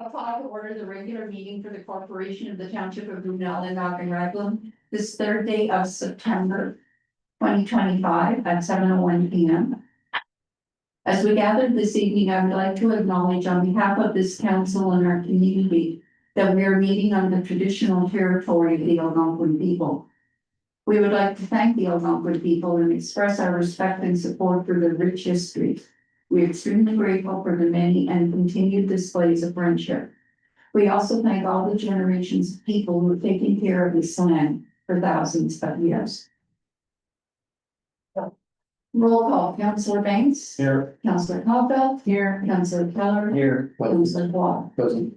I'll call to order the regular meeting for the Corporation of the Township of Brunel and Raglan this third day of September 2025 at 7:01 p.m. As we gathered this evening, I would like to acknowledge on behalf of this council and our community that we are meeting on the traditional territory of the Algonquin people. We would like to thank the Algonquin people and express our respect and support for their rich history. We are extremely grateful for the many and continued displays of friendship. We also thank all the generations of people who have taken care of this land for thousands of years. Roll call, Councillor Banks. Here. Councillor Caulfield. Here. Councillor Keller. Here. Councillor Wall. Present.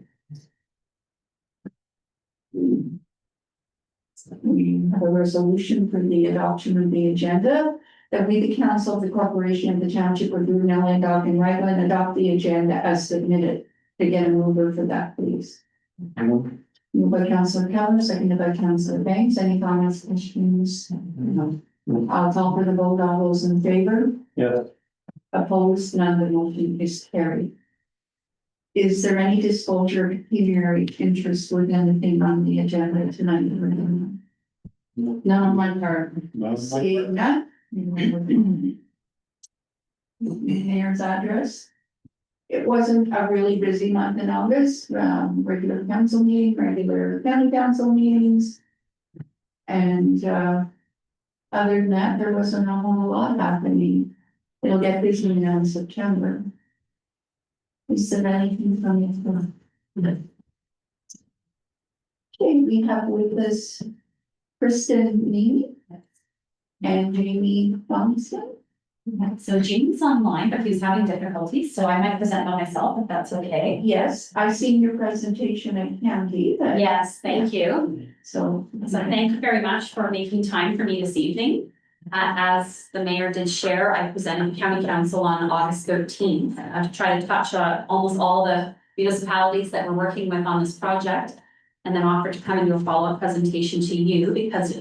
We have a resolution for the adoption of the agenda, that we, the council of the corporation of the township of Brunel and Raglan, adopt the agenda as submitted. To get a mover for that, please. Moved by Councillor Keller, seconded by Councillor Banks. Any comments, questions? No. I'll call for the vote. All those in favor? Yeah. Opposed? None. The motion is carried. Is there any disclosure of pecuniary interest with anything on the agenda tonight? None on my part. Seeing none. Mayor's address. It wasn't a really busy month in August, regular council meeting, regular county council meetings. And other than that, there wasn't a whole lot happening. It'll get busy now in September. Is there anything from you? Okay, we have with us Kristen Nee and Jamie Thompson. So James online, but he's having difficulties, so I might present by myself if that's okay. Yes, I seen your presentation at county. Yes, thank you. So Thank you very much for making time for me this evening. As the mayor did share, I presented county council on August 13th to try to touch almost all the municipalities that we're working with on this project. And then offer to come and do a follow-up presentation to you because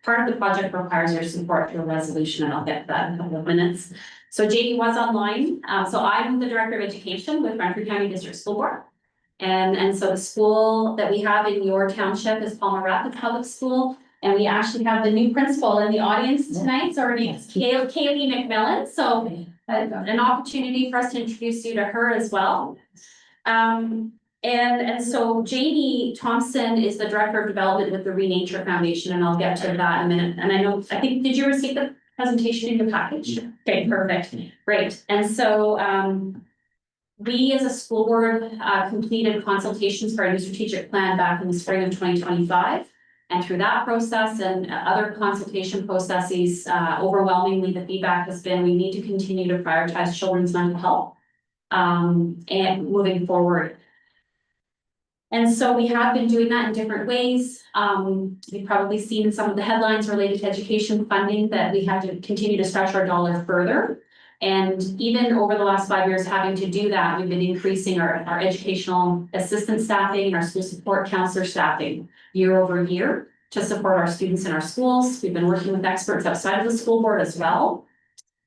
part of the project requires your support through a resolution, and I'll get to that in a couple of minutes. So Jamie was online. So I'm the Director of Education with Renfrew County District School Board. And so the school that we have in your township is Palmer Rapids Public School. And we actually have the new principal in the audience tonight. So her name is Kaylee McMillan. So an opportunity for us to introduce you to her as well. And so Jamie Thompson is the Director of Development with the Renature Foundation, and I'll get to that in a minute. And I think, did you receive the presentation in your package? Okay, perfect, great. And so we as a school board completed consultations for a new strategic plan back in the spring of 2025. And through that process and other consultation processes, overwhelmingly the feedback has been we need to continue to prioritize children's mental health and moving forward. And so we have been doing that in different ways. You've probably seen some of the headlines related to education funding that we have to continue to stretch our dollar further. And even over the last 5 years having to do that, we've been increasing our educational assistant staffing, our school support counselor staffing year over year to support our students in our schools. We've been working with experts outside of the school board as well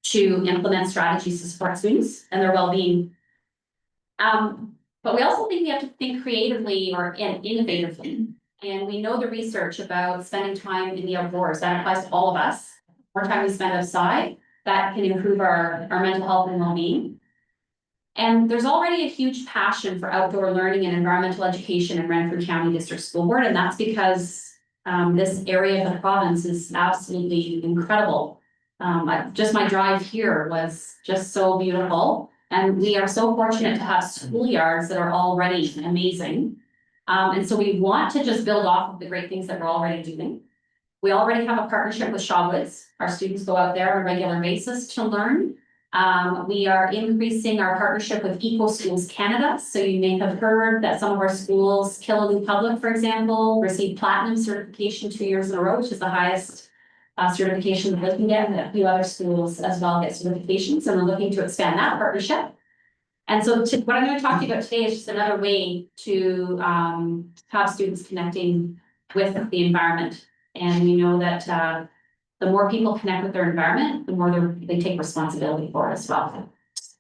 to implement strategies to support students and their well-being. But we also think we have to think creatively and innovatively. And we know the research about spending time in the outdoors, that applies to all of us. The more time we spend outside, that can improve our mental health and well-being. And there's already a huge passion for outdoor learning and environmental education in Renfrew County District School Board, and that's because this area of the province is absolutely incredible. Just my drive here was just so beautiful. And we are so fortunate to have schoolyards that are already amazing. And so we want to just build off of the great things that we're already doing. We already have a partnership with Shaw Woods. Our students go out there on a regular basis to learn. We are increasing our partnership with Eco Schools Canada. So you may have heard that some of our schools, Killaloe Public, for example, received platinum certification 2 years in a row, which is the highest certification that they can get, and a few other schools as well get certifications, and we're looking to expand that partnership. And so what I'm going to talk to you about today is just another way to have students connecting with the environment. And we know that the more people connect with their environment, the more they take responsibility for it as well.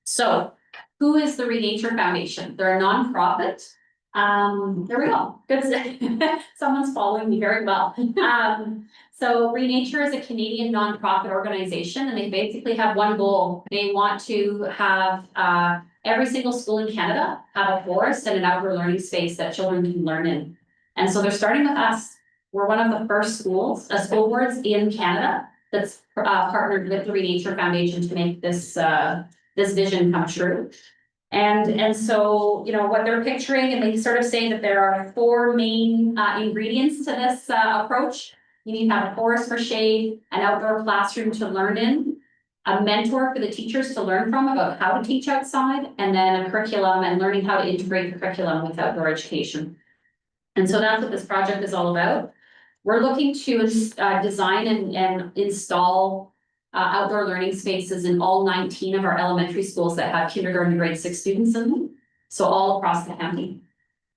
So who is the Renature Foundation? They're a nonprofit. There we go. Good. Someone's following me very well. So Renature is a Canadian nonprofit organization, and they basically have one goal. They want to have every single school in Canada have a forest and an outdoor learning space that children can learn in. And so they're starting with us. We're one of the first schools, school boards in Canada that's partnered with the Renature Foundation to make this this vision come true. And so, you know, what they're picturing, and they sort of say that there are 4 main ingredients to this approach. You need to have a forest for shade, an outdoor classroom to learn in, a mentor for the teachers to learn from about how to teach outside, and then a curriculum and learning how to integrate the curriculum with outdoor education. And so that's what this project is all about. We're looking to design and install outdoor learning spaces in all 19 of our elementary schools that have kindergarten to grade 6 students in them. So all across the county,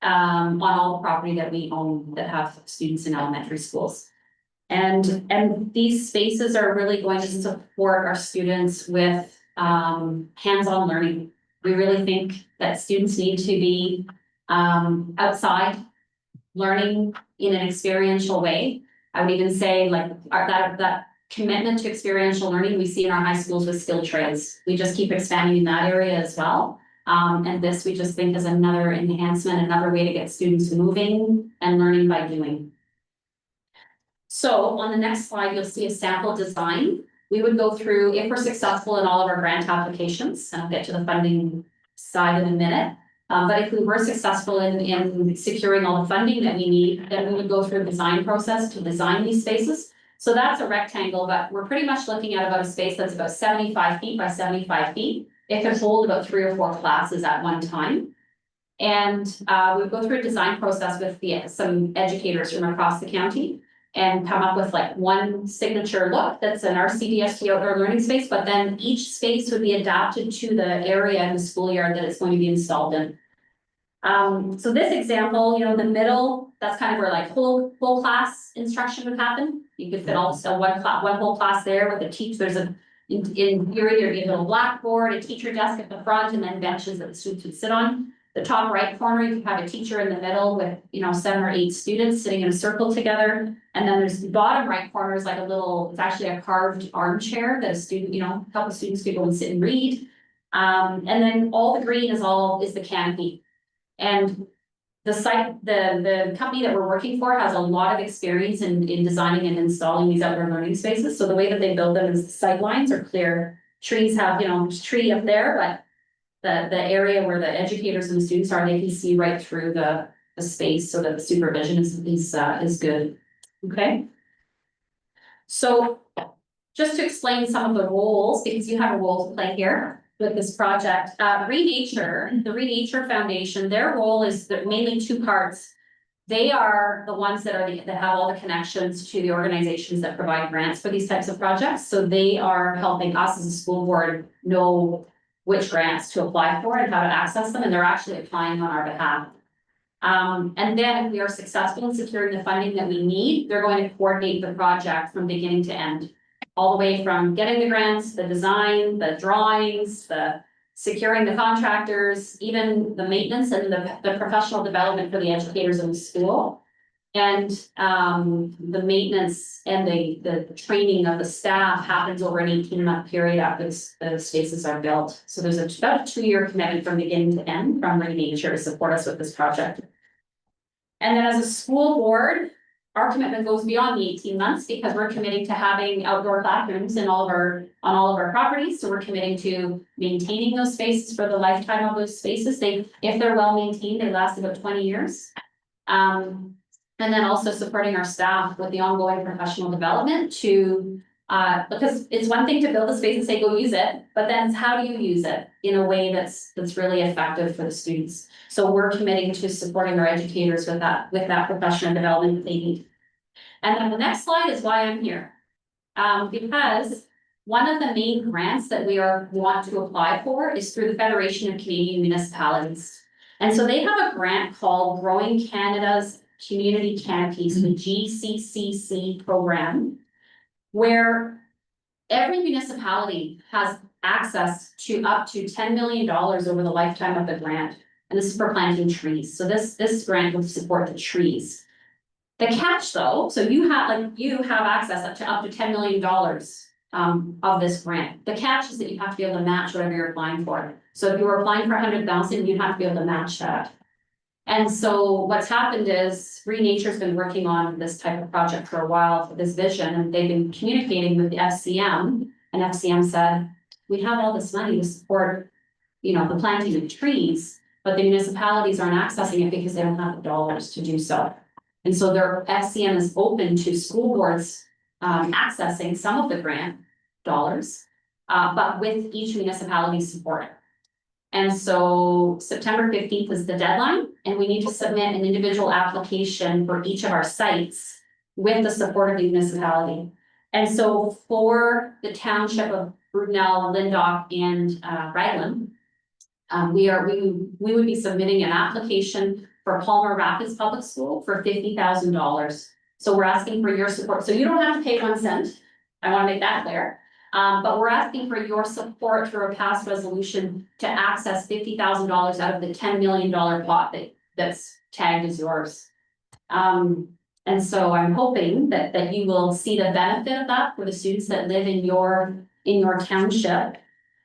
on all the property that we own that have students in elementary schools. And these spaces are really going to support our students with hands-on learning. We really think that students need to be outside learning in an experiential way. I would even say like that commitment to experiential learning we see in our high schools with skilled trades. We just keep expanding in that area as well. And this we just think is another enhancement, another way to get students moving and learning by doing. So on the next slide, you'll see a sample design. We would go through, if we're successful in all of our grant applications, and I'll get to the funding side in a minute. But if we were successful in securing all the funding that we need, then we would go through a design process to design these spaces. So that's a rectangle, but we're pretty much looking at about a space that's about 75 feet by 75 feet. It could hold about 3 or 4 classes at one time. And we go through a design process with some educators from across the county and come up with like one signature look that's an RCDST outdoor learning space, but then each space would be adapted to the area in the schoolyard that it's going to be installed in. So this example, you know, the middle, that's kind of where like whole class instruction would happen. You could fit also one whole class there with a teacher. There's in theory, there'd be a little blackboard, a teacher desk at the front, and then benches that the students would sit on. The top right corner, you could have a teacher in the middle with, you know, 7 or 8 students sitting in a circle together. And then there's the bottom right corner is like a little, it's actually a carved armchair that a student, you know, a couple of students could go and sit and read. And then all the green is the canopy. And the company that we're working for has a lot of experience in designing and installing these outdoor learning spaces. So the way that they build them is the sight lines are clear. Trees have, you know, there's a tree up there, but the area where the educators and the students are, they can see right through the space so that the supervision is good. Okay. So just to explain some of the roles, because you have a role to play here with this project, Renature, the Renature Foundation, their role is mainly 2 parts. They are the ones that have all the connections to the organizations that provide grants for these types of projects. So they are helping us as a school board know which grants to apply for and how to access them, and they're actually applying on our behalf. And then if we are successful in securing the funding that we need, they're going to coordinate the project from beginning to end. All the way from getting the grants, the design, the drawings, the securing the contractors, even the maintenance and the professional development for the educators in the school. And the maintenance and the training of the staff happens over an 18-month period after the spaces are built. So there's about a 2-year commitment from beginning to end from Renature to support us with this project. And then as a school board, our commitment goes beyond the 18 months because we're committing to having outdoor classrooms on all of our properties. So we're committing to maintaining those spaces for the lifetime of those spaces. If they're well maintained, they last about 20 years. And then also supporting our staff with the ongoing professional development to, because it's one thing to build a space and say, go use it, but then it's how do you use it in a way that's really effective for the students. So we're committing to supporting our educators with that professional development that they need. And then the next slide is why I'm here. Because one of the main grants that we want to apply for is through the Federation of Canadian Municipalities. And so they have a grant called Growing Canada's Community Canopies, the GCCC program. where every municipality has access to up to $10 million over the lifetime of the grant. And this is for planting trees. So this grant will support the trees. The catch though, so you have access up to $10 million of this grant. The catch is that you have to be able to match whatever you're applying for. So if you were applying for 100,000, you'd have to be able to match that. And so what's happened is Green Nature's been working on this type of project for a while for this vision, and they've been communicating with the FCM. And FCM said, we have all this money to support, the planting of trees, but the municipalities aren't accessing it because they don't have the dollars to do so. And so their FCM is open to school boards accessing some of the grant dollars, but with each municipality's support. And so September 15th is the deadline, and we need to submit an individual application for each of our sites with the support of the municipality. And so for the township of Brudenell, Lyndoch, and Raglan, we would be submitting an application for Palmer Rapids Public School for $50,000. So we're asking for your support. So you don't have to pay 1 cent. I want to make that clear. But we're asking for your support through a past resolution to access $50,000 out of the $10 million pot that's tagged as yours. And so I'm hoping that you will see the benefit of that for the students that live in your township.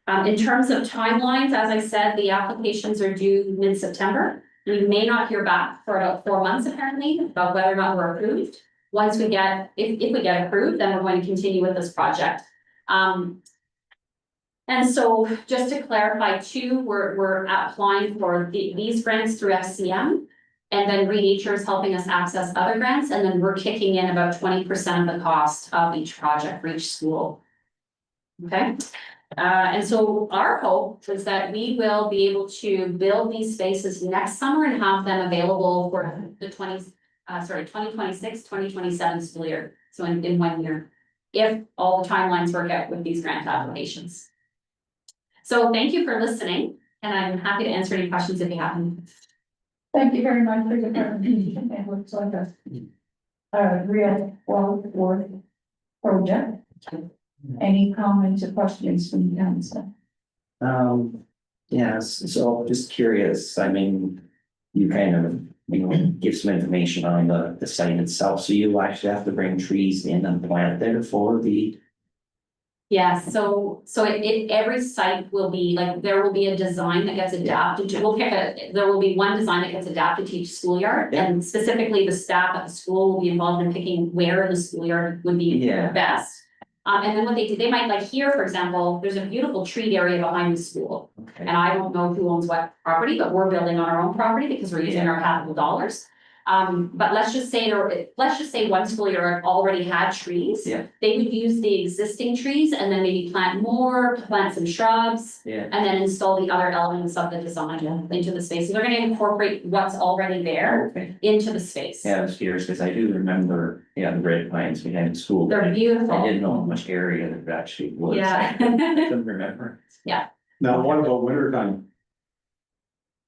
In terms of timelines, as I said, the applications are due mid-September. We may not hear back for about 4 months apparently about whether or not we're approved. Once we get, if we get approved, then we're going to continue with this project. And so just to clarify too, we're applying for these grants through FCM. And then Green Nature is helping us access other grants, and then we're kicking in about 20% of the cost of each project for each school. Okay, and so our hope is that we will be able to build these spaces next summer and have them available for the 2026, 2027 school year. So in 1 year, if all the timelines work out with these grant applications. So thank you for listening, and I'm happy to answer any questions if you have any. Thank you very much for your presentation. It looks like a real well-worth project. Any comments or questions from the council? Yes, so just curious, I mean, you kind of, give some information on the site itself, so you actually have to bring trees in and plant there for the. Yeah, so every site will be, like, there will be a design that gets adapted to, there will be one design that gets adapted to each schoolyard. Yeah. And specifically the staff at the school will be involved in picking where in the schoolyard would be best. And then what they do, they might, like here, for example, there's a beautiful tree area behind the school. Okay. And I don't know who owns what property, but we're building on our own property because we're using our capital dollars. But let's just say one schoolyard already had trees. Yeah. They would use the existing trees and then maybe plant some shrubs. Yeah. And then install the other elements of the design into the space. So they're gonna incorporate what's already there Okay. into the space. Yeah, I was curious, because I do remember, the red pines behind the school. They're beautiful. I didn't know how much area there actually was. Yeah. I couldn't remember. Now, what about winter time?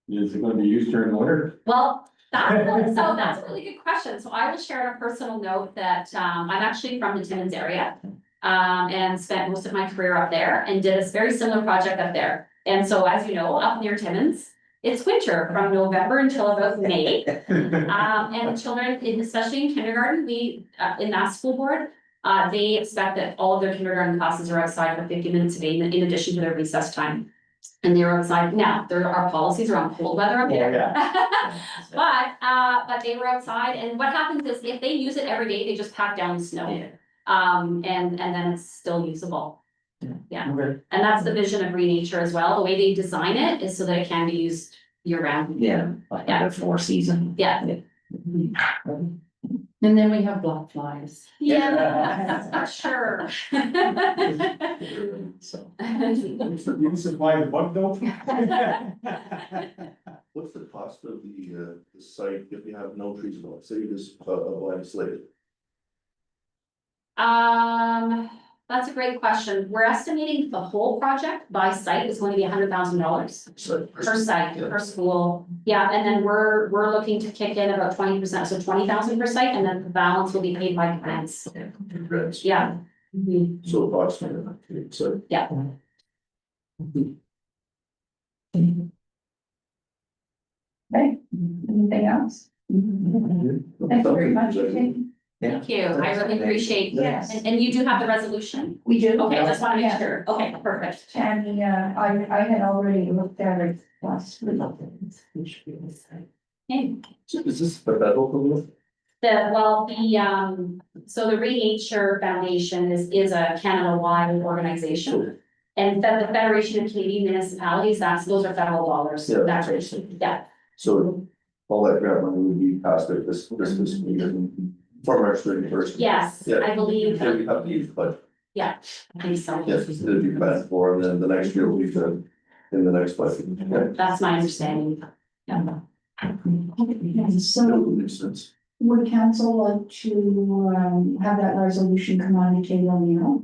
Is it gonna be used during the winter? Well, that's a really good question. So I will share a personal note that I'm actually from the Timmins area. And spent most of my career up there and did a very similar project up there. And so, as you know, up near Timmins, it's winter from November until about May. And the children, especially in kindergarten, we in that school board, they expect that all of their kindergarten classes are outside for 50 minutes a day in addition to their recess time. And they're outside. Now, there are policies around cold weather up there. But they were outside, and what happens is if they use it every day, they just pack down the snow. Yeah. And then it's still usable. Yeah, Okay. and that's the vision of Green Nature as well. The way they design it is so that it can be used year round. Yeah, like the 4 season. Yeah. And then we have black flies. Yeah, for sure. So. You supply the bug dope? What's the cost of the site if you have no trees going, say you just blank slate? That's a great question. We're estimating the whole project by site is going to be $100,000 per site, per school. Yeah, and then we're looking to kick in about 20%, so 20,000 per site, and then the balance will be paid by grants. Yeah, So approximately, so. Yeah. Okay, anything else? Thank you very much. Okay. Thank you, I really appreciate, Yes. and you do have the resolution? We do. Okay, just want to make Yeah. sure, okay, perfect. And, I had already looked at it last week. Okay. So is this the federal government? So the Renature Foundation is a Canada-wide organization. And then the Federation of Canadian Municipalities, those are federal dollars, Yeah. that's, yeah, So all that grant money would be passed out this fiscal year for March 31st. yes, Yeah. I believe, Yeah, we have the youth budget. I think so. Yes, it'll be planned for, and then the next year will be the, in the next budget. Okay. That's my understanding. Yeah. That So would make sense. would council like to, have that resolution come on the table now?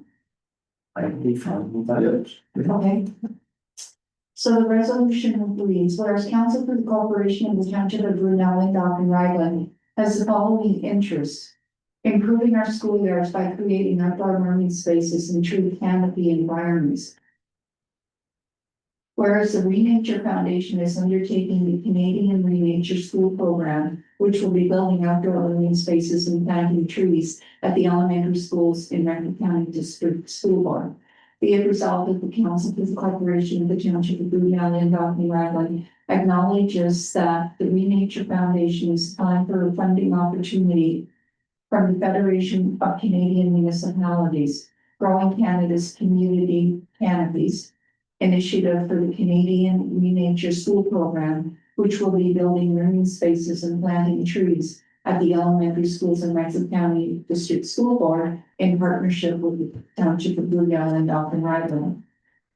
I'd be fine with that. Yeah. Okay. So the resolution reads, whereas council for the corporation of the township of Brunel and Dock and Raglan has the following interests. Improving our schoolyards by creating outdoor learning spaces and tree canopy environments. Whereas the Renature Foundation is undertaking the Canadian Renature School Program, which will be building outdoor learning spaces and planting trees at the elementary schools in Renton County District School Board. Be it resolved that the Council for the Corporation of the Township of Brunel and Dock and Raglan acknowledges that the Renature Foundation is applying for a funding opportunity from the Federation of Canadian Municipalities, Growing Canada's Community Canopies initiative for the Canadian Renature School Program, which will be building learning spaces and planting trees at the elementary schools in Renton County District School Board in partnership with the Township of Brunel and Dock and Raglan.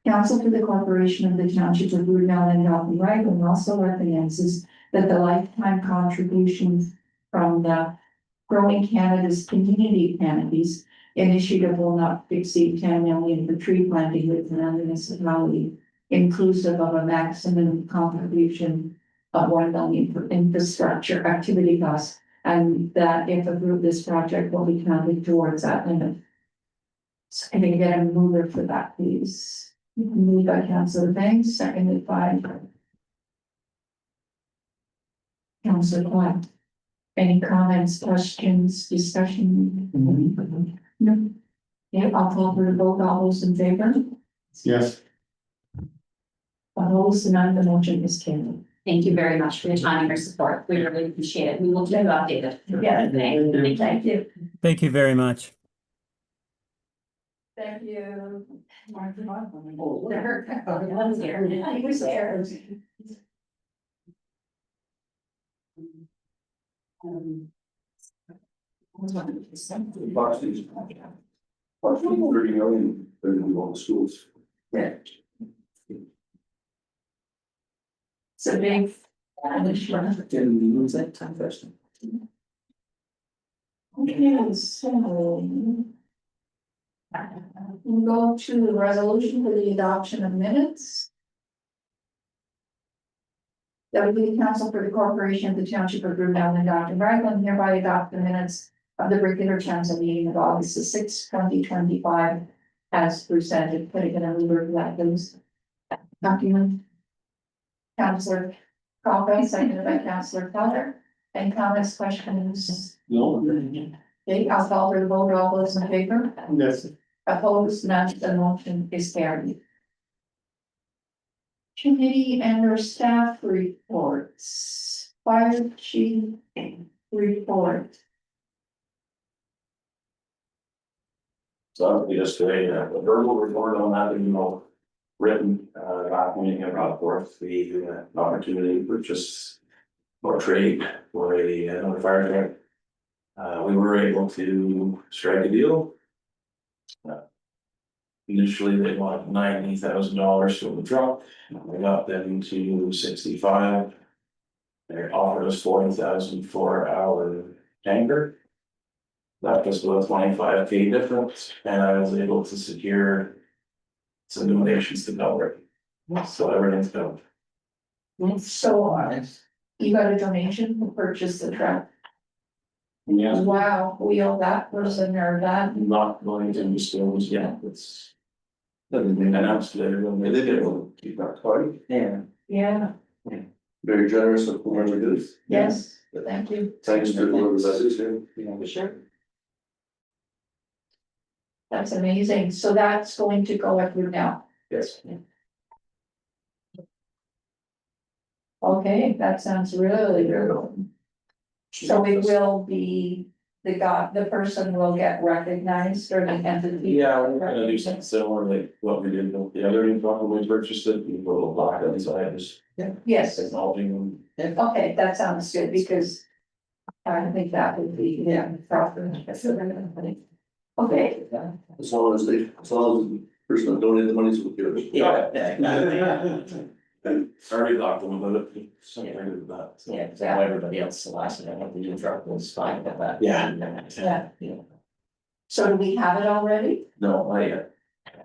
Council for the Corporation of the Township of Brunel and Dock and Raglan also recognizes that the lifetime contributions from the Growing Canada's Community Canopies initiative will not exceed 10 million for tree planting within the municipality, inclusive of a maximum contribution of 1 million for infrastructure activity costs, and that if approved, this project will be counted towards that limit. So can I get a mover for that, please? Moved by Councillor Banks, seconded by Councillor White. Any comments, questions, discussion? No. Yeah, I'll call for the vote. All those in favor? Yes. Opposed, none, the motion is carried. Thank you very much for your time and your support, we really appreciate it, we will keep you updated. Yeah, thank you. Thank you very much. Thank you. Oh, one's here. He was there. Approximately 30 million, they're gonna be on the schools. Yeah. It's a big. Can we use that time first? Okay, so. We'll go to the resolution for the adoption of minutes. That would be the council for the corporation of the township of Brunel and Dock and Raglan hereby adopt the minutes of the regular council meeting of August the 6th, 2025 as presented. Could I get a mover for that, please? Document. Councillor Crawford, seconded by Councillor Feller. Any comments, questions? No. Okay, I'll call for the vote. All those in favor? Yes. Opposed, none, the motion is carried. Committee and our staff reports. Fire chief report. So yesterday, a verbal report on that, written, document have brought forth the opportunity to purchase or trade for another fire truck. We were able to strike a deal. Initially, they wanted $90,000 for the truck, we got them to 65. They offered us 40,000 for our tanker. That was with 25K difference, and I was able to secure some donations to cover it. So everything's covered. So, you got a donation to purchase the truck. Yes, Wow, we owe that person or that. Not going to any stores yet, it's. Doesn't mean announced later when They they did do. keep that party, Yeah. Yeah, very generous of whoever did it. yes, thank you. Thanks to whoever that is here. Yeah. Sure. That's amazing. So that's going to go up here now. Yes. Okay, that sounds really good. So it will be, the person will get recognized or the entity. Yeah, we're gonna do something similar like what we did with the other new when we purchased it, we put a little block inside, just Yes, acknowledging them. okay, that sounds good because I think that would be, yeah, proper. Okay, As long as the person that donated the money is with you. Yeah. Already talked to them about it, something like that. so. Yeah, exactly. Everybody else, the last thing I had to do truck was fine with that. Yeah. yeah. Yeah. So do we have it already? No, not yet.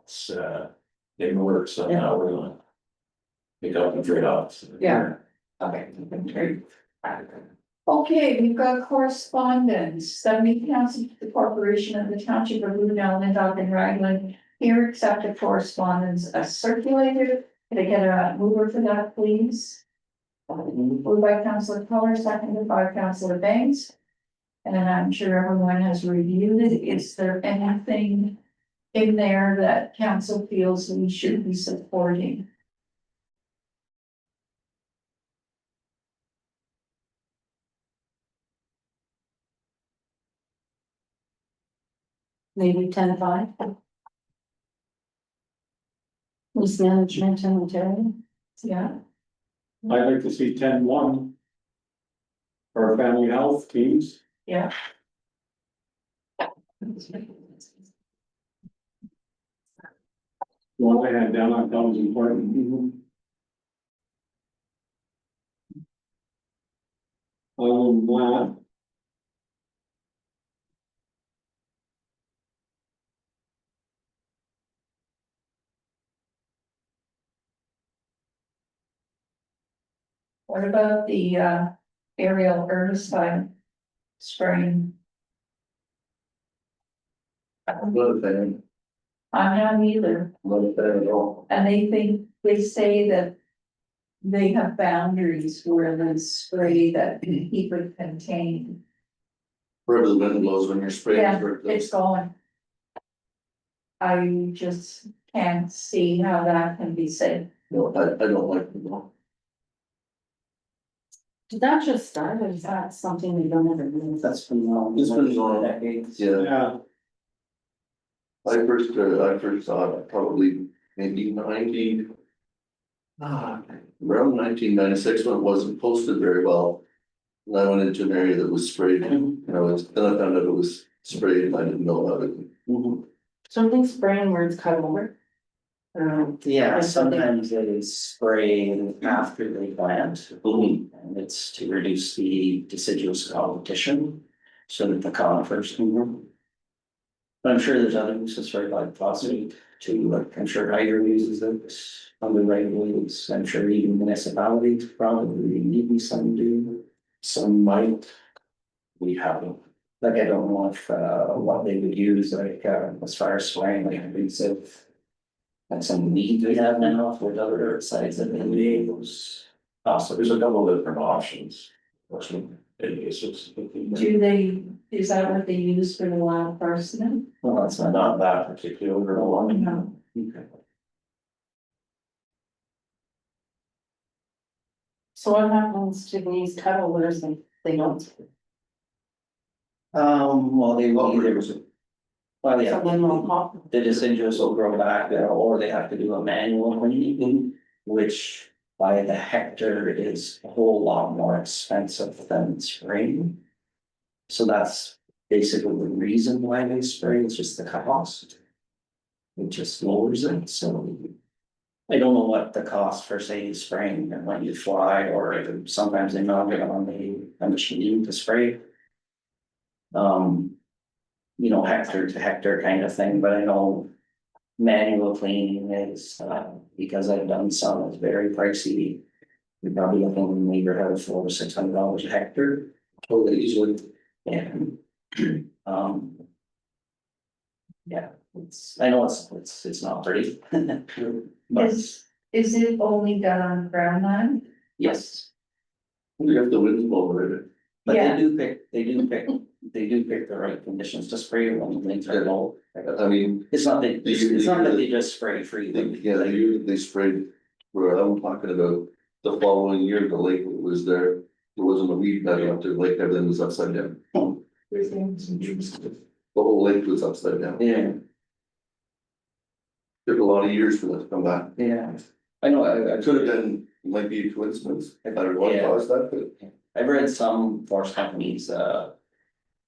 It's in the works, so now we're gonna. Pick up and trade off. so. Yeah. Okay, great. Okay, we've got correspondence, 70 council, the corporation of the township of Blue Island, and Raglan. Here accepted correspondence as circulated. Can I get a mover for that, please? Moved by Councilor Color, seconded by Councilor Banks. And I'm sure everyone has reviewed it. Is there anything in there that council feels we should be supporting? Maybe 10-5. Waste management and material. Yeah, I'd like to see 10-1 for our family health teams. yeah. One I had down, I thought was important. Other than that, What about the aerial herbicide spraying? I'm not a fan, I'm not either, I'm not a fan at all. and they say that they have boundaries where the spray that keep it contained. Wherever the wind blows when you're spraying. Yeah, for it's going. I just can't see how that can be safe. No, I don't like it, no. Did that just start or is that something we don't ever do? That's been long. It's been long. Decades. Yeah, yeah, I first saw it probably maybe 90. Around 1996 when it wasn't posted very well. And I went into an area that was sprayed, and then I found out it was sprayed and I didn't know about it. Mhm. Something spraying where it's cut over? Yeah, Or something. sometimes they spray after they plant, Mhm. and it's to reduce the deciduous competition. So that the conifers can grow. But I'm sure there's other uses for glyphosate too, like I'm sure Hyder uses it on the regulations, I'm sure even municipalities probably maybe some do. Some might. We haven't. Like I don't know if what they would use, like as far as spraying, like invasive. Like some weed we have now with other herbicides that they use. Also, there's a couple of different options. Invasives. Do they, is that what they use for the wild parsnip? Well, that's not. Not that particular one. No. Okay. So what happens to these cutovers if they don't? Well, they will Well, either, well, So yeah, then we'll pop. the deciduous will grow back there, or they have to do a manual cleaning, which by the hectare is a whole lot more expensive than spraying. So that's basically the reason why they spray, it's just the cost. It just lowers it, so. I don't know what the cost for say spraying when you fly, or sometimes they mount it on a machine to spray. You know, hectare to hectare kind of thing, but I know. Manual cleaning is, because I've done some, it's very pricey. You're probably looking in the neighborhood of $400 to $600 a hectare. Totally easily. And, yeah, I know it's not pretty. But, Is it only done on ground line? yes, We have the winds blowing it. but Yeah. they do pick the right conditions to spray when things are low. I mean, It's not that, it's not that they just spray free. yeah, the year that they sprayed, where I'm talking about, the following year, the lake was there. There wasn't a weed bed up there, like everything was upside down. The whole lake was upside down. Yeah, Took a lot of years for that to come back. yeah, I know, I It could have been, might be a coincidence, I don't know what Yeah. caused that, but. I've read some forest companies,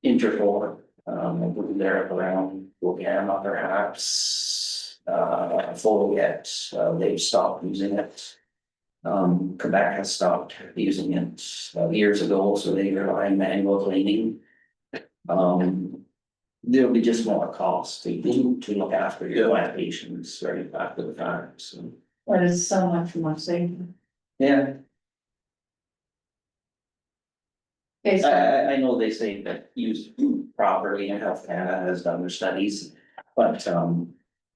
Interfor, they're around Wilgama perhaps. Foliet, they've stopped using it. Quebec has stopped using it years ago, so they rely on manual cleaning. There'll be just more cost to look after your plantations right after the fact, so. But it's so much more safer. Yeah, Okay, so I know they say that used properly and Health Canada has done their studies, but,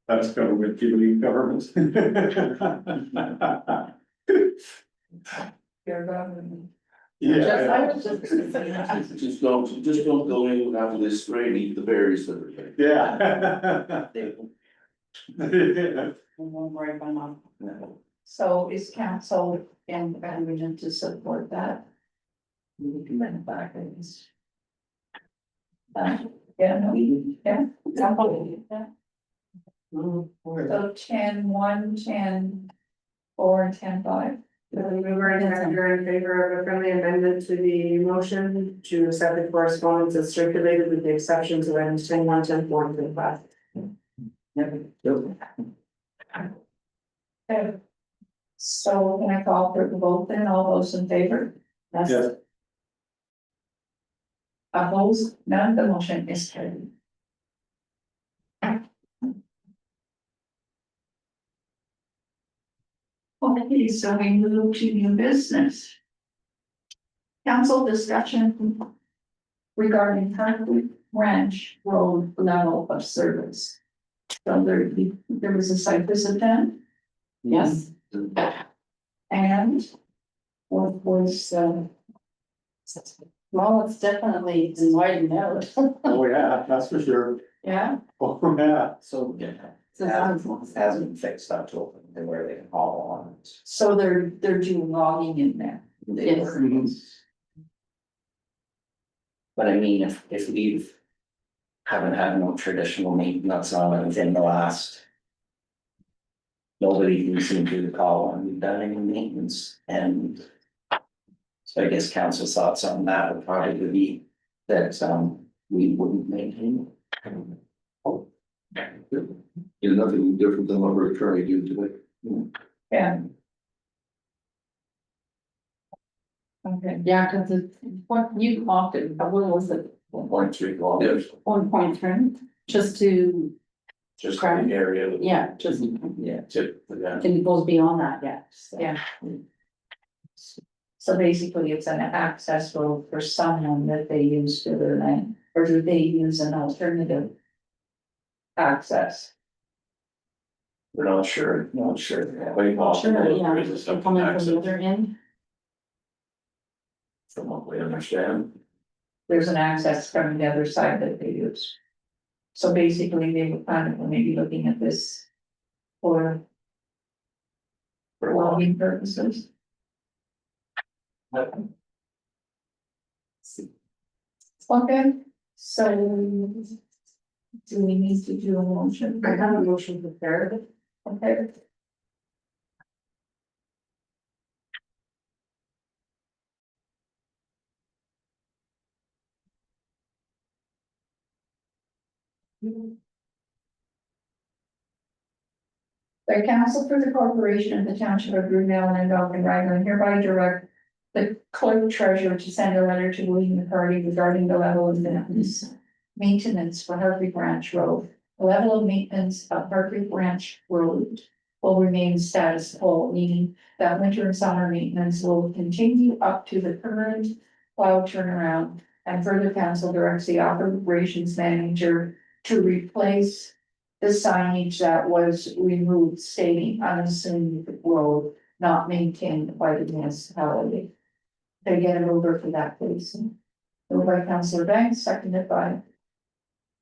That's government, giving government. your government. I was just gonna say that. Just don't go in after they spray and eat the berries and everything. Yeah. they, And one right by mom. no. So is council and government to support that? We can bring it back, I guess. Yeah, no, yeah. So 10-1, 10-4, and 10-5. The mover and seconder in favor of a friendly amendment to the motion to accept the correspondence as circulated with the exceptions of items 10-1, 10-4, and 10-5. Okay. So can I call for the vote then, all those in favor? That's Yes. Opposed, none, the motion is carried. Okay, so we move to new business. Council discussion regarding Hardwick Ranch Road level of service. So there was a site visit done, yes. and what was, Well, it's definitely widened out. Oh, yeah, that's for sure. yeah, Oh, yeah. So, yeah, hasn't been fixed up to open to where they can haul on it. so they're doing logging in there. They Yes. were- But I mean, if we've haven't had no traditional maintenance on it within the last. Nobody can seem to recall when we've done any maintenance and. So I guess council's thoughts on that would probably be that we wouldn't maintain. You're nothing different than what we're currently doing today. Yeah. Okay, Yeah, cause it's, what you offered, what was it, 1.3 kilometers. 1.3, just to, Just the area that yeah, just, Yeah. typically, yeah. and it goes beyond that, yeah. So. yeah. So basically, it's an access road for someone that they use for their land, or do they use an alternative? Access, We're not sure. Quite possible Sure, that yeah, there is a they're septic coming from access, the other end. from what we understand. there's an access from the other side that they use. So basically, they were kind of maybe looking at this for logging purposes. Okay, so do we need to do a motion? I have a motion prepared. Okay. The council for the corporation of the township of Brunel and Alvin Raglan hereby direct the clerk treasurer to send a letter to William McCarty regarding the level of maintenance for Hartley Branch Road. The level of maintenance of Hartley Branch Road will remain status quo, meaning that winter and summer maintenance will continue up to the current plow turnaround And further council directs the operations manager to replace the signage that was removed stating unassuming road not maintained by the municipality. Can I get a mover for that, please? Moved by Councillor Banks, seconded by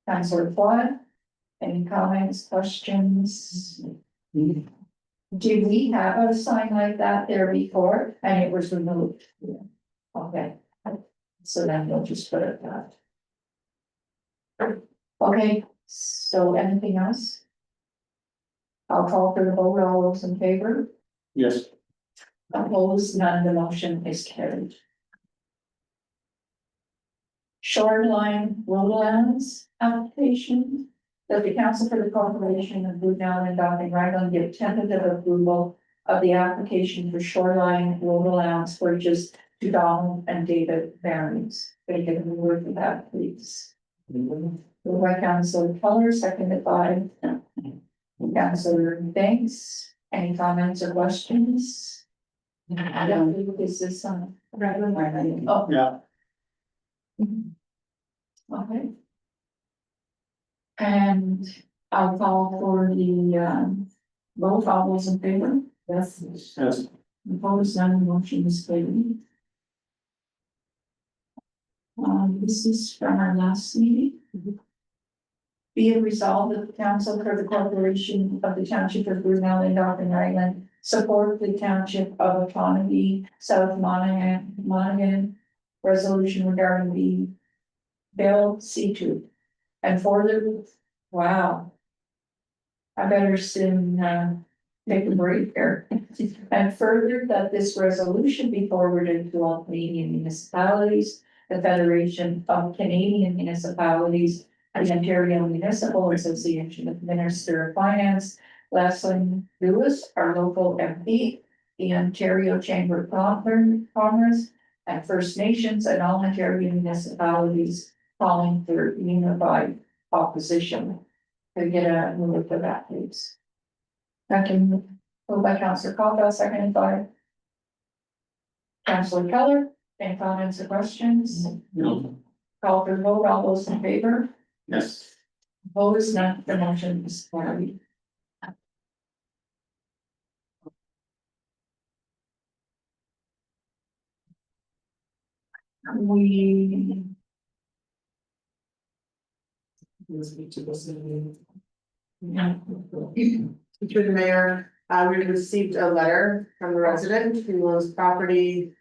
Councillor Foy. Any comments, questions? Did we have a sign like that there before and it was removed? Okay. So then we'll just put it that. Okay, so anything else? I'll call for the vote, all those in favor, Yes. opposed, none, the motion is carried. Shoreline Lowlands application, that the council for the corporation of Blue Mountain and Docking Raglan give tentative approval of the application for Shoreline Lowlands purchase to Donald and David Barons. Can I get a word for that, please? Moved by Councillor Keller, seconded by Councillor Banks. Any comments or questions? I don't think this is oh, Yeah. okay. And I'll call for the vote, all those in favor? Yes. Yes. Opposed, none, the motion is carried. This is from our last meeting. Be it resolved that the council for the corporation of the township of Brunel and Docking Island support the township of autonomy South Monaghan resolution regarding the bill C2. And for the, wow. I better soon take a break here. And further, that this resolution be forwarded to all Canadian municipalities, the Federation of Canadian Municipalities, the Ontario Municipal Association of Minister of Finance, Leslie Lewis, our local MP, the Ontario Chamber of Commerce, and First Nations and all Ontario municipalities calling for unified opposition. Can I get a move for that, please? Second, moved by Councillor Caldwell, seconded by Councillor Keller. Any comments or questions? No. Call for the vote, all those in favor? Yes. Opposed, none, the motion is carried. We. To the mayor, we received a letter from a resident who owns property.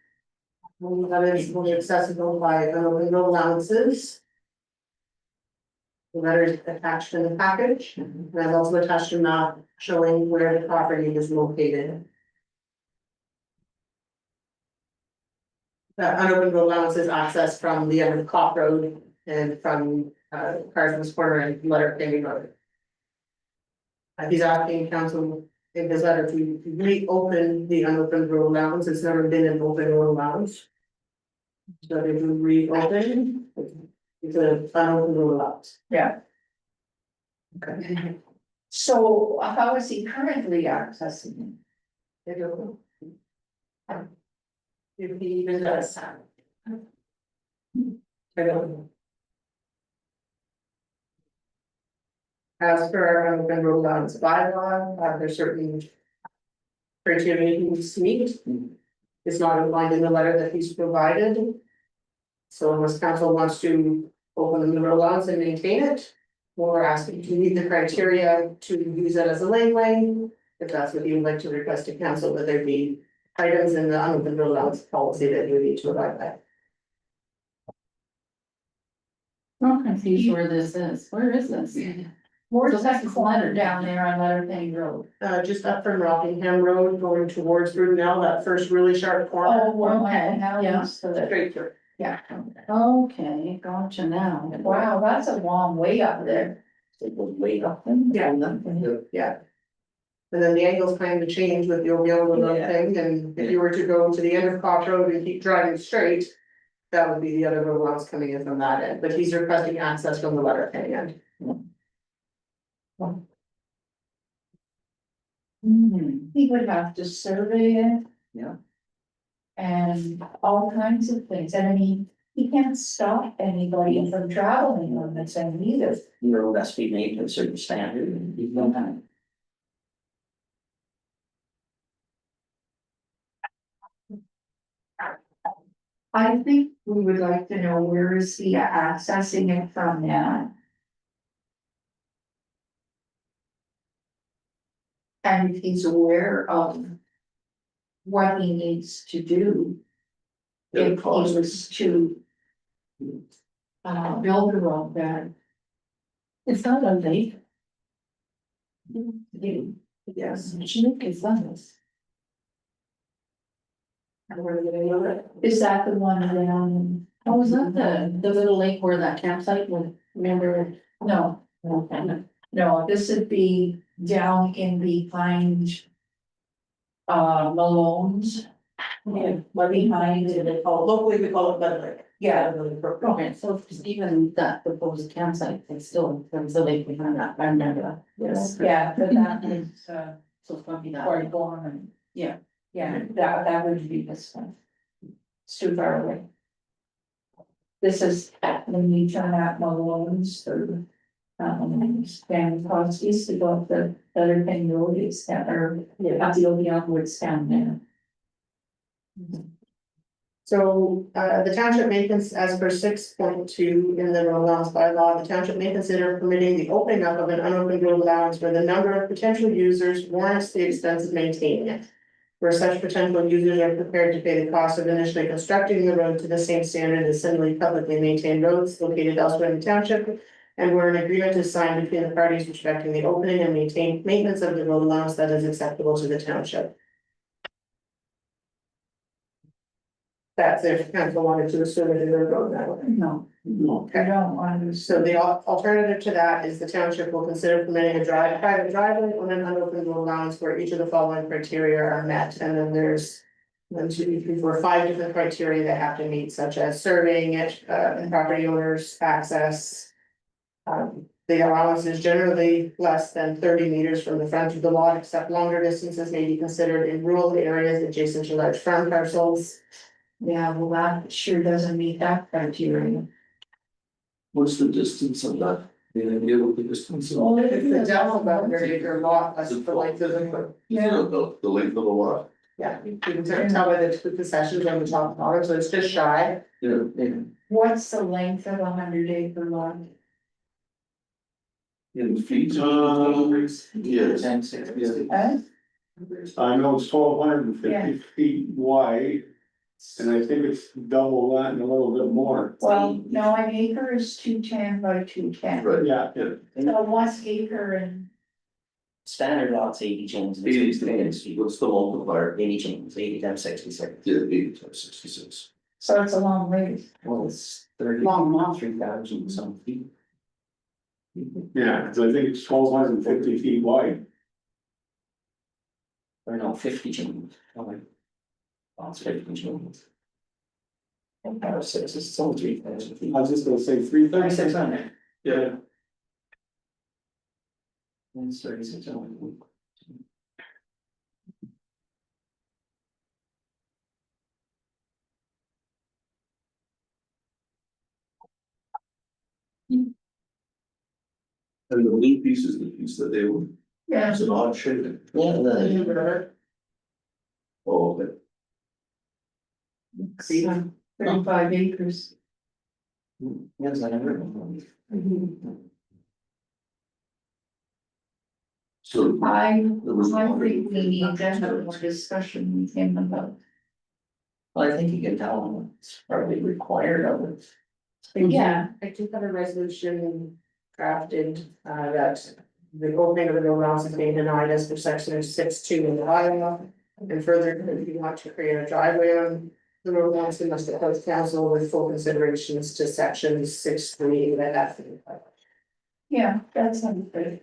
That is only accessible by no allowances. The letter is attached in the package, and I've also attached a map showing where the property is located. The unopened road allowances access from the end of Clock Road and from Carson's Corner and Letterkenny Road. He's asking council in his letter to reopen the unopened road allowance. It's never been an open road allowance. So they do reopen. It's an unopened road allowance. Yeah. Okay. So how is he currently accessing it? I don't know. If he even does. I don't know. As per our unopened road allowance bylaw, there's certain criteria he needs to meet. It's not outlined in the letter that he's provided. So unless council wants to open the road allowance and maintain it, we're asking to meet the criteria to use it as a laneway. If that's what you would like to request to council, that there be items in the unopened road allowance policy that you need to abide by. I'm confused where this is. Where is this? Where's that corner down there on Letterkenny Road? Just up from Rockingham Road going towards Brunel, that first really sharp corner. Oh, where my Okay, house yeah. is, so that, Straight through. yeah. Okay, gotcha now. Wow, that's a long way up there. It goes way up. Yeah. Yeah. And then the angles kind of change with the Obeah Yeah. thing, and if you were to go to the end of Cox Road and keep driving straight. That would be the other road lines coming in from that end, but he's requesting access from the Letterkenny end. He would have to survey it. Yeah. And all kinds of things, and I mean, he can't stop anybody from traveling on the same either. The road has to be made to a certain standard and you don't have. I think we would like to know where is he accessing it from now? And if he's aware of what he needs to do. Yeah, If he was to build a road there. It's not a lake. Yes. Look, it's on this. And we're getting over it. Is that the one around? Oh, was that the little lake where that campsite was, remember? No, Okay. no, this would be down in behind. Malone's. Yeah, Behind they it. call, locally we call it Mud Lake. Yeah. Okay, so even that proposed campsite, it's still, there's a lake behind that, I remember that. Yes. Yeah, but that was, So it's gonna be that. or Gorman. Yeah. Yeah, that would be this one. It's too far away. This is when you turn out Malone's through. Stan Crosby's to go up the other thing road is that, or up the Obion Woods down there. So, the township may as per 6.2 in the road allowance bylaw, the township may consider permitting the opening up of an unopened road allowance where the number of potential users warrants the expense of maintaining it. Where such potential users are prepared to pay the cost of initially constructing the road to the same standard as similarly publicly maintained roads located elsewhere in the township. And where an agreement is signed between the parties respecting the opening and maintenance of the road allowance that is acceptable to the township. That's if council wanted to assume it is a road network. No, No. I don't want to. So the alternative to that is the township will consider permitting a private driveway on an unopened road allowance where each of the following criteria are met, and then there's. 1, 2, 3, 4, 5 different criteria that have to meet, such as surveying it, property owners, access. The allowance is generally less than 30 meters from the front of the lot, except longer distances may be considered in rural areas adjacent to large farm parcels. Yeah, well, that sure doesn't meet that criteria. What's the distance of that? Any idea what the distance is? It's the depth of that 30-acre lot, that's the length of the. The length of the lot? Yeah, you can tell by the concessions on the top corner, so it's just shy. Yeah. What's the length of 100-acre lot? In feet? Yes. 10, 60. Huh? I know it's 1,250 Yeah. feet wide, and I think it's double that and a little bit more. Well, no, an acre is 210 by 210. Right. Yeah, So what's acre and, Standard lots 80 chains. 80, what's the multiplier? 80 chains, 80 times 66. Yeah, 80 times 66. so it's a long ways. Well, it's 30. Long enough. 3,000 some feet. yeah, because I think it's 1,250 feet wide. Or no, 50 chains. Oh, it's 50 chains. Oh, it's only 3,000 feet. I was just gonna say 3,000. 3,600. Yeah. It's 3,600. And the blue piece is the piece that they would, Yeah. it's an odd shape. Yeah, the, Oh, okay. 35 acres. yes, I never. So I there was. think we need to have more discussion with him about. Well, I think you can tell them it's probably required of it. Yeah. I do have a resolution drafted, that the opening of the road allowance is being denied as per section 6.2 in the bylaw. And further, if you want to create a driveway on the road allowance, you must approach council with full considerations to sections 6.3 and F. Yeah, that sounds good.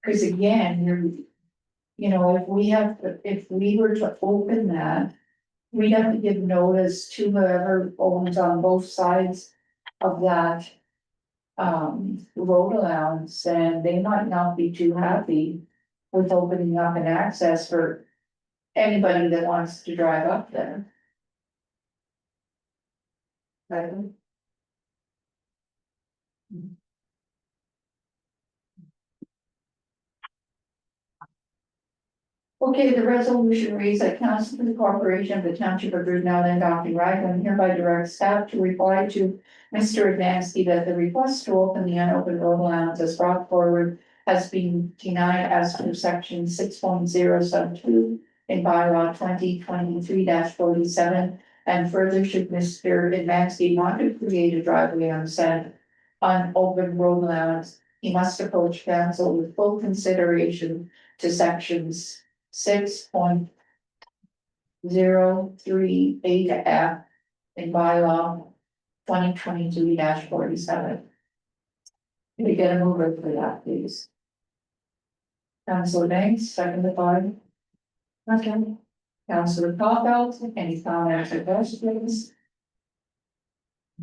Cause again, if we were to open that. We'd have to give notice to whoever owns on both sides of that. Road allowance, and they might not be too happy with opening up an access for. anybody that wants to drive up there. Okay, the resolution reads that council for the corporation of the township of Brunel and adopting Raglan hereby directs staff to reply to Mr. Adamski that the request to open the unopened road allowance as brought forward has been denied as per section 6.0 sub 2 in bylaw 2023-47. And further, should Mr. Adamski want to create a driveway on said unopened road allowance, he must approach council with full consideration to sections 6.038F in bylaw 2022-47. Can we get a mover for that, please? Councilor Banks, seconded by. Okay. Councilor Capell, any comments or questions?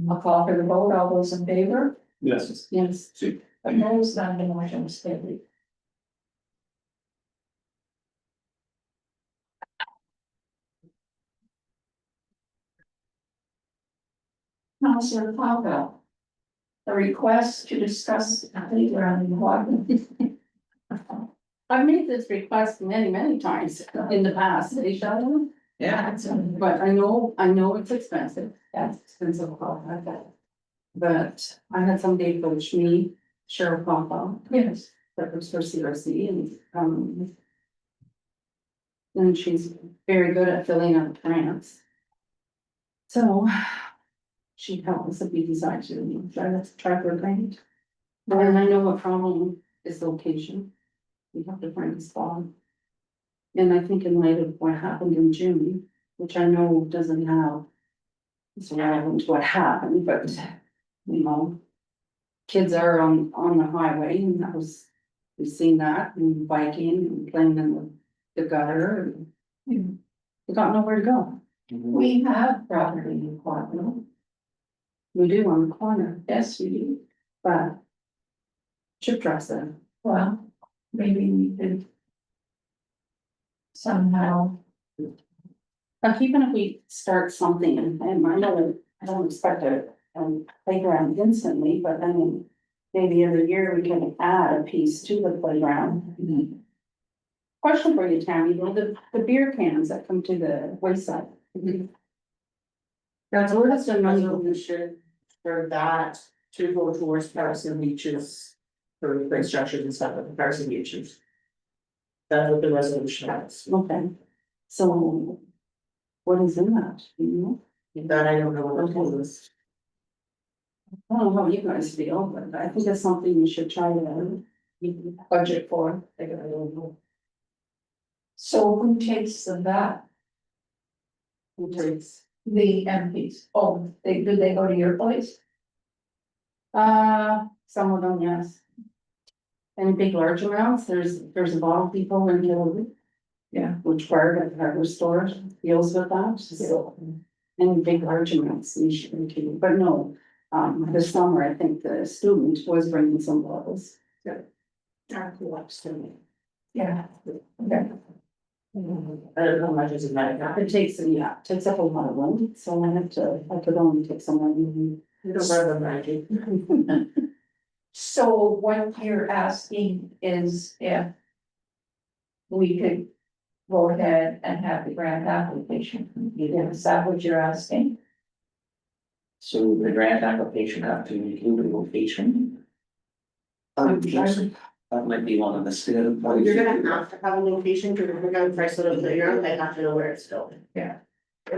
I'll call for the vote, all those in favor? Yes. Yes. Opposed, none, the motion is carried. Councilor Capell. A request to discuss the playground in Water. I've made this request many times in the past, Sheldon. Yeah. But I know it's expensive, that's expensive, I bet. But I had somebody approach me, Cheryl Papa, Yes. that was for CRC and she's very good at filling out grants. So she helped us if we decide to try for a grant. And I know a problem is location. We have to find a spot. And I think in light of what happened in June, which I know doesn't have. It's relevant to what happened, but you know. Kids are on the highway and that was, we've seen that and biking and playing in the gutter and. They got nowhere to go. We have property in Quantico. We do on the corner, Yes, we do. but. Chip trucks there. Well, maybe we could. Somehow, Like even if we start something and I know I don't expect a playground instantly, but I mean. Maybe every year we can add a piece to the playground. Question for you, Tammy, the beer cans that come to the wayside. That's where that's a resolution for that to go towards parks and beaches. For play structures and stuff at the parks and beaches. That's what the resolution is, Okay, so. What is in that, do you know? that I don't know what it is. I don't know how you guys feel, but I think it's something we should try to. Budget for, I don't know. so who takes the that, Who takes? the MPs? Oh, do they go to your place? Some of them, yes. Any big large amounts, there's a lot of people in Gilbert. Yeah. Which part of hardware store deals with that, so. Any big large amounts, we should continue, but no, this summer, I think the student was bringing some bottles. Dark watch to me. Yeah. Okay. I don't know how much is in that. It takes up a lot of room, so I could only take some of them. You don't wear them, Maggie. So what you're asking is if. We could go ahead and have the grant application completed, is that what you're asking? So the grant application have to include a location. That might be one of the standard points. You're gonna have to have a location, because if we're gonna price it up playground, they have to know where it's going. Yeah.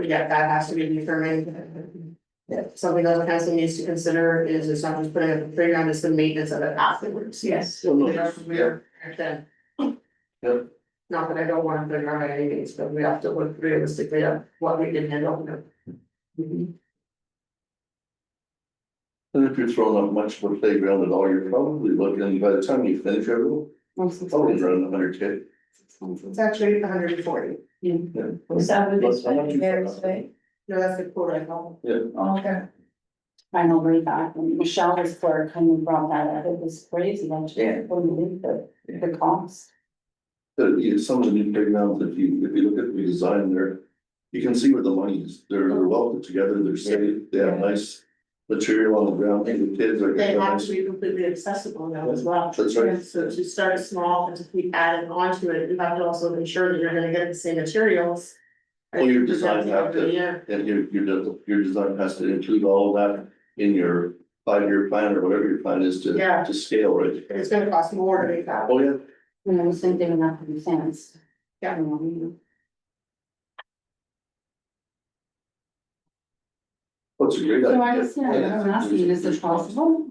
Yeah, that has to be determined. Yeah, something else council needs to consider is it's not just putting up a playground, it's the maintenance of it afterwards. Yes. We're, then. Yep. Not that I don't want to playground by any means, but we have to look realistically at what we can handle. And if you're throwing up much of a playground at all, you're probably looking, by the time you finish everything, probably around 100K. It's actually 140. Is that what it's going to be? No, that's the quote I call. Okay. I know way back when Michelle was clerk, and we brought that up, it was crazy, like, Yeah. when we did the cost. Some of the new playgrounds, if you look at the design there, you can see where the money is. They're well put together, they're safe, they have nice material on the ground, and the kids are. They have to be completely accessible now as well. That's right. So to start small and to keep adding on to it, you have to also ensure that you're gonna get the same materials. Well, your design have to- Yeah, And your design has to include all of that in your 5-year plan or whatever your plan is Yeah. to scale, right? it's gonna cost more to make that. Oh, yeah. You know, the same thing would have to be fenced. Yeah. What's a great idea? So I guess, yeah, I'm asking, is it possible?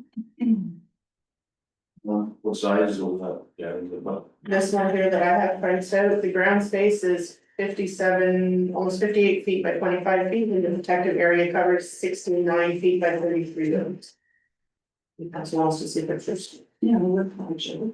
What size will that, yeah, but This one here that I have priced out, the ground space is 57, almost 58 feet by 25 feet, and the protected area covers 69 feet by 33 feet. That's wants to see pictures. Yeah, we would probably should.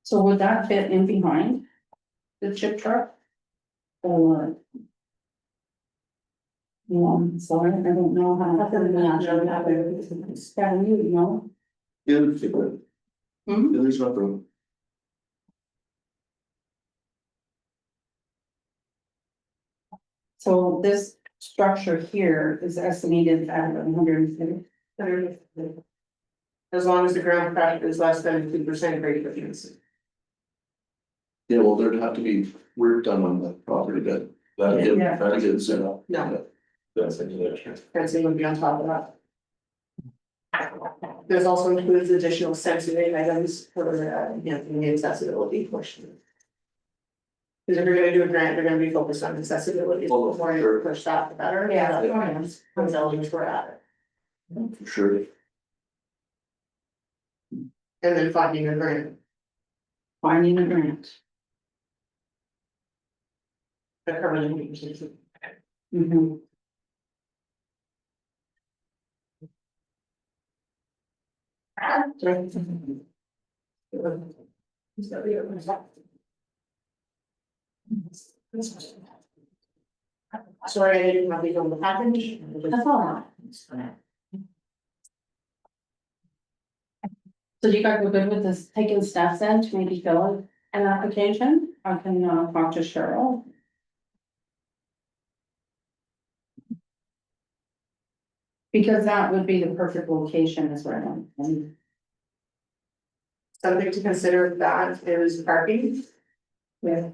So would that fit in behind the chip truck? Or? Sorry, I don't know how. Kevin, you know? Yeah, it's good. Hmm? Yeah, there's nothing. So this structure here is estimated at 150. As long as the ground pressure is less than 2% greater than this. Yeah, well, there'd have to be work done on that property that. that, Yeah. That gets set up. No. that's actually. Fencing would be on top of that. There's also includes additional sensory items for, the accessibility portion. Because if you're gonna do a grant, they're gonna be focused on accessibility, Oh, the more you sure. push that, the better. Yeah. Those elements were added, For sure. and then finding a grant, Finding a grant. the permanent use. Mm-hmm. Sorry, I didn't have these on the package. That's all. So you guys are good with this, taking steps in to maybe fill out an application? I can talk to Cheryl. Because that would be the perfect location as well. And Something to consider with that is parking. yeah,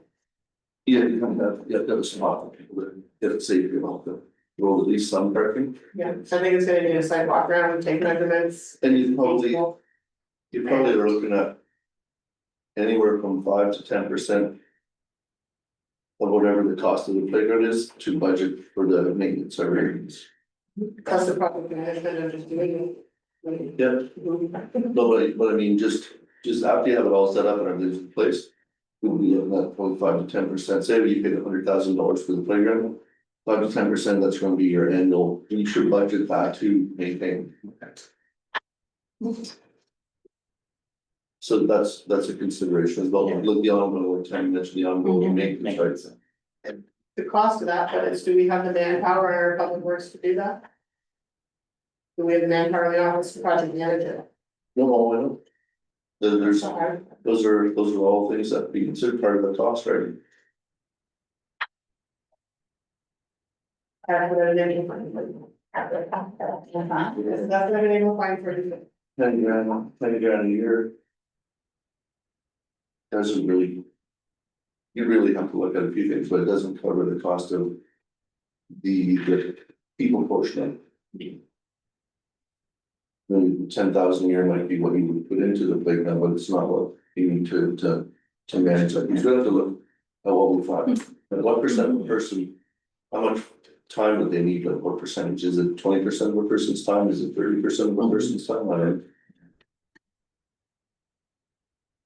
Yeah, you have to have a spot for people to get it safe, roll at least some parking. Yeah, so I think it's gonna need a sidewalk around, take measurements. And you probably are looking at. Anywhere from 5 to 10%. Of whatever the cost of the playground is to budget for the maintenance of areas. Plus the proper management of just doing. Yeah. No, but I mean, just after you have it all set up and everything's in place. We'll be looking at 5 to 10%, say you paid $100,000 for the playground. 5 to 10%, that's gonna be your annual, you should budget that to maintain. So that's a consideration as well, look the ongoing, time mentioned the ongoing maintenance, right? The cost of that, but is, do we have the manpower in our public works to do that? Do we have the manpower in the office to project manage it? No, I don't. There's, those are all things that be considered part of the cost, right? That's what I've been able to find for you. 10 grand a year. Doesn't really. You really have to look at a few things, but it doesn't cover the cost of. The people portion of it. Maybe 10,000 a year might be what you would put into the playground, but it's not what you need to manage that. You still have to look at what we find, and what percent of a person. How much time would they need, like what percentage, is it 20% of a person's time, is it 30% of a person's time, I don't know.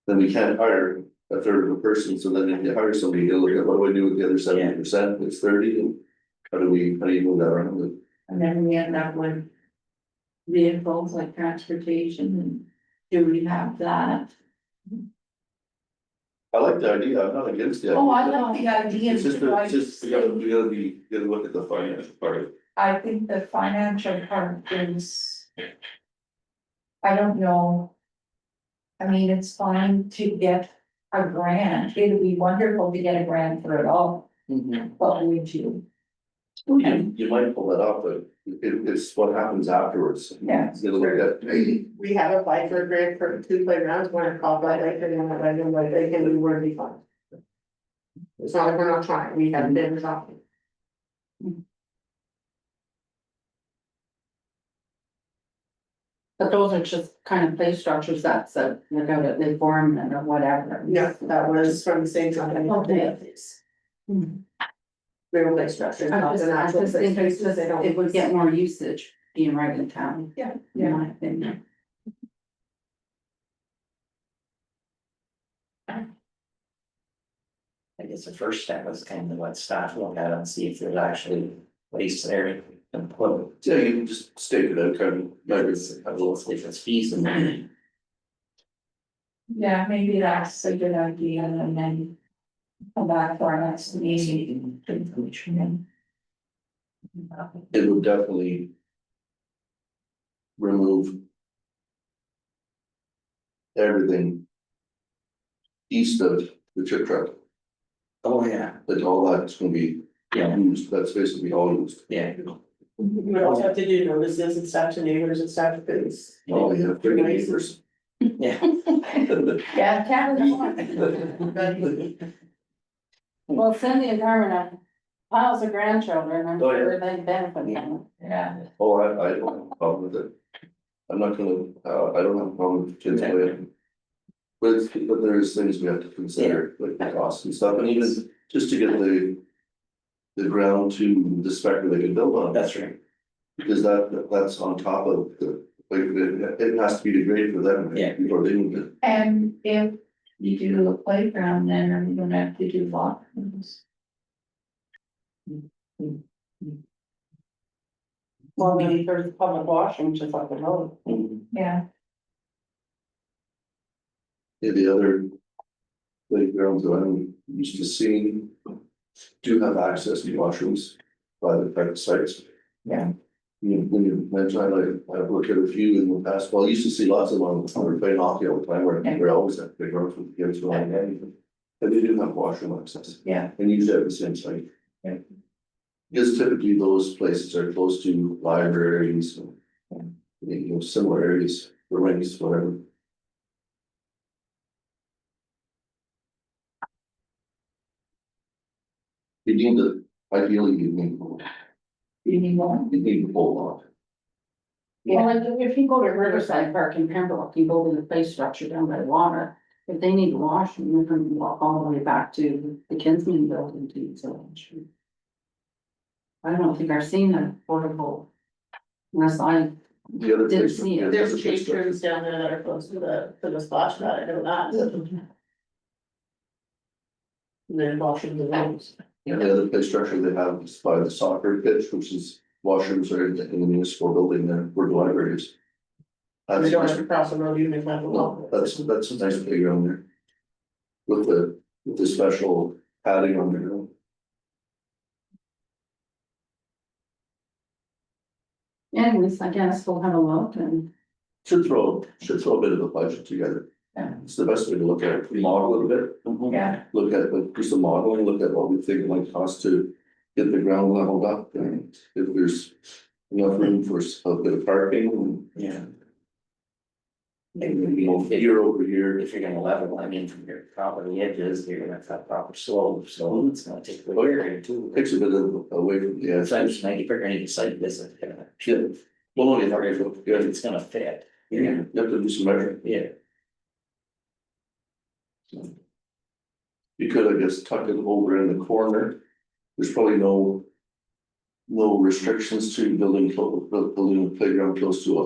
Then we can't hire a third of a person, so then if you hire somebody, you look at what do I do with the other 70%, it's 30, and how do you move that around? and then we end up with vehicles like transportation Do we have that? I like the idea, I'm not against the idea. Oh, I like the idea. It's just, it's just, we gotta look at the financial part. I think the financial part is. I don't know. I mean, it's fine to get a grant, it would be wonderful to get a grant for it all, what would you? You might pull that off, but it's what happens afterwards. Yeah. You gotta look at, We have applied for a grant for 2 playgrounds, one at Call by Lake and one at Legend by Lake, and we were refunded. It's not like we're not trying, we haven't been talking. But those are just kind of play structures that's like out at Lake Foreman or whatever. Yeah, that was from the same company. Okay. Real play structure. I not just, the I natural just play think it's spaces, just, they don't- it would get more usage being right in town. Yeah. In my opinion. I guess the first step is kind of let staff look at it and see if there's actually place there and put. yeah, you can just state it out, kind of, measures. If it's feasible. Yeah, maybe that's a good idea, and then. Come back for our next meeting. It would definitely. Remove. Everything. East of the chip truck, Oh, yeah, like all that's gonna be yeah, used, that's basically all used. yeah. You would also have to do notices and stuff to neighbors and stuff, because. Oh, yeah, bring neighbors. Yeah. Yeah, Canada. Well, Cindy and Carmen have piles of grandchildren, I'm Oh, yeah. sure they benefit from it. Yeah, Oh, I don't have a problem with it. I'm not gonna, I don't have a problem with kids playing. But there's things we have to consider, like the cost and stuff, and even just to get the ground to the spec that they can build on. That's right. Because that's on top of the, like, it has to be degraded for them. Yeah. Before they move it. and if you do the playground, then are we gonna have to do walk-ins? Well, maybe there's public washing, just like the road. Yeah, Yeah, the other playgrounds that I'm used to seeing do have access to washrooms by the private sites. Yeah. When you mentioned, I've looked at a few in the past, well, I used to see lots of them, when we were playing hockey all the time, where we always at playgrounds with the kids going anything. But they do have washroom access. Yeah. And usually at the same site. Yeah. Because typically those places are close to libraries, and, similar areas, the rings, whatever. You need to, ideally, you you need one. need the whole lot. Well, like, if you go to Riverside Park in Pembroke, you go to the play structure down by the water, if they need to wash, you can walk all the way back to the Kinsman building to use it. I don't think I've seen a portable. Unless I, The other Didn't place- see it. There's the change rooms down there that are close to the splash pad, I know that. And then washing the rooms. And the other play structure they have is by the soccer pitch, which is washrooms are in the municipal building there, where the library is. And they don't have to cross the road, even if they have a walk. That's a nice playground there. With the special padding on there. anyways, I guess we'll have a look and. Should throw a bit of a budget together. Yeah. It's the best way to look at it, model it a bit. Yeah, Look at, like, do some modeling, look at what we think it might cost to get the ground leveled up, and if there's enough room for a bit of parking, Yeah. and, year over year. If you're gonna level, I mean, from your property edges, you're gonna have proper slope, so it's gonna take a year or two. Takes a bit of away from the edge. So I'm just like, if you're gonna do site visit, Yeah. Well, only if it's gonna fit. you have to do some measuring. Yeah. You could, I guess, tuck it over in the corner. There's probably no restrictions to building a playground close to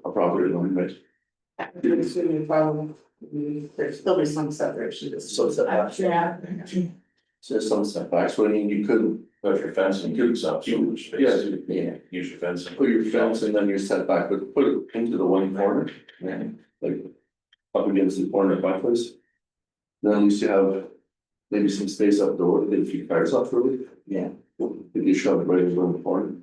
a property line, right? There's gonna be probably, there's still be some separation. So setbacks. Yeah. So some setbacks, but I mean, you could But if you're fencing, you could stop some space. Yeah. Yeah. Use your fencing. put your fence and then your setback, but put it into the one corner. Yeah. Like, up against the corner of my place. Then at least you have maybe some space up the door, get a few cars off really. Yeah. If you shove it right in the corner.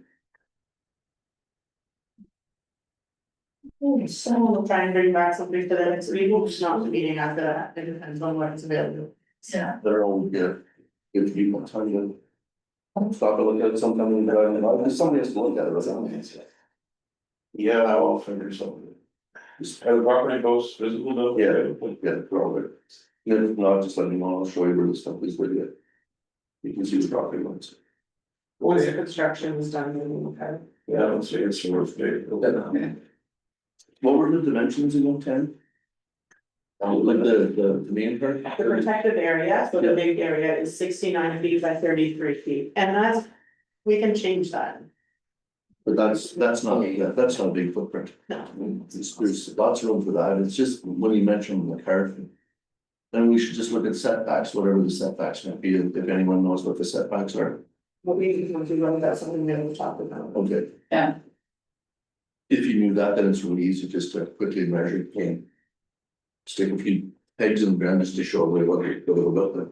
So we'll try and bring back something for the next week, we'll just not the meeting after that, it depends on when it's available. Yeah. They're all, yeah, good people, time to. Stop and look at it sometime in the, somebody has to look at it, doesn't. Yeah, I'll figure something. Are the property posts visible though? Yeah, probably. If not, just let me know, I'll show you where the stuff is with you. You can see the property lines. Once the construction is done, then we'll have. Yeah, I don't see it's worth it. What were the dimensions again, 10? Like the main part? The protected area, so the big area is 69 feet by 33 feet, and that's, we can change that. But that's not, that's not a big footprint. No. There's lots of room for that, it's just when you mentioned the car thing. Then we should just look at setbacks, whatever the setbacks might be, if anyone knows what the setbacks are. But we can do whether that's something that we'll talk about. Okay. Yeah. If you knew that, then it's really easy just to quickly measure, can. Stick a few pegs in the ground just to show away what you're about there.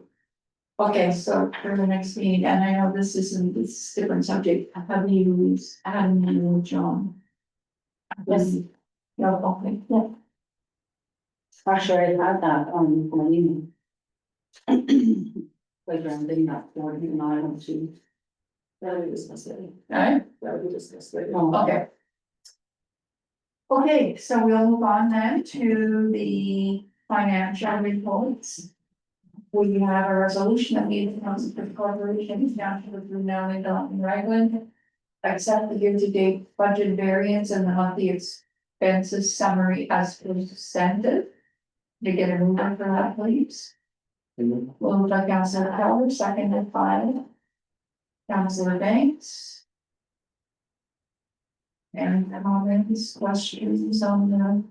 Okay, so for the next meeting, and I know this isn't, this is a different subject, have you, Adam and John? Yes. No, okay, yeah. Actually, I had that on my email. Playground thing, that for you and I want to. That we discussed it, Alright, that we discussed it. okay. Okay, so we'll move on then to the financial reports. We have a resolution that we announced for the corporation, Township of Brunel and Dalton Ragland. Accept the year-to-date budget variance and the monthly expenses summary as presented. To get a mover for that, please. Moved by Councilor Keller, seconded by Councilor Banks. And comments, questions on the.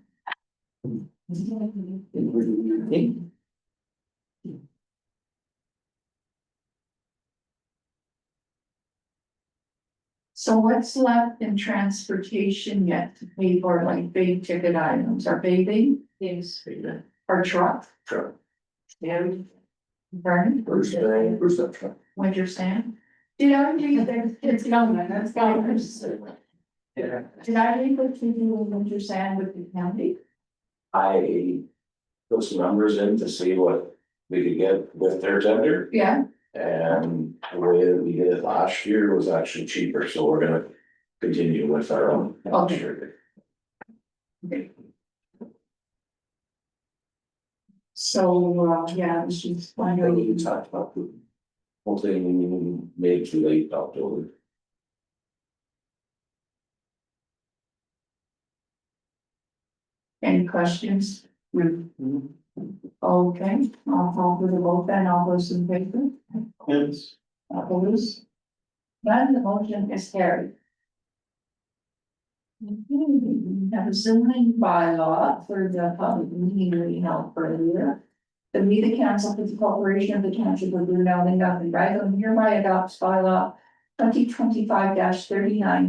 So what's left in transportation yet to pay for like big ticket items, our paving, Yes. our truck, Sure. And burn, Where's that truck? winter stand? Did I read that, it's going, that's going. Yeah. Did I read what you do with winter sand with the county? I put some numbers in to see what we could get with their tender, Yeah, and the way that we did it last year was actually cheaper, so we're gonna continue with our own. Okay. so, yeah, she's I know wondering. you talked about the whole thing made too late October. Any questions? Mm-hmm. Okay, I'll call for the vote then, all those in favor, Yes. opposed? None, the motion is carried. We have a zoning bylaw for the public meeting we held earlier. The meeting council for the corporation of the township of Brunel and Dalton Ragland hereby adopts bylaw 2025-39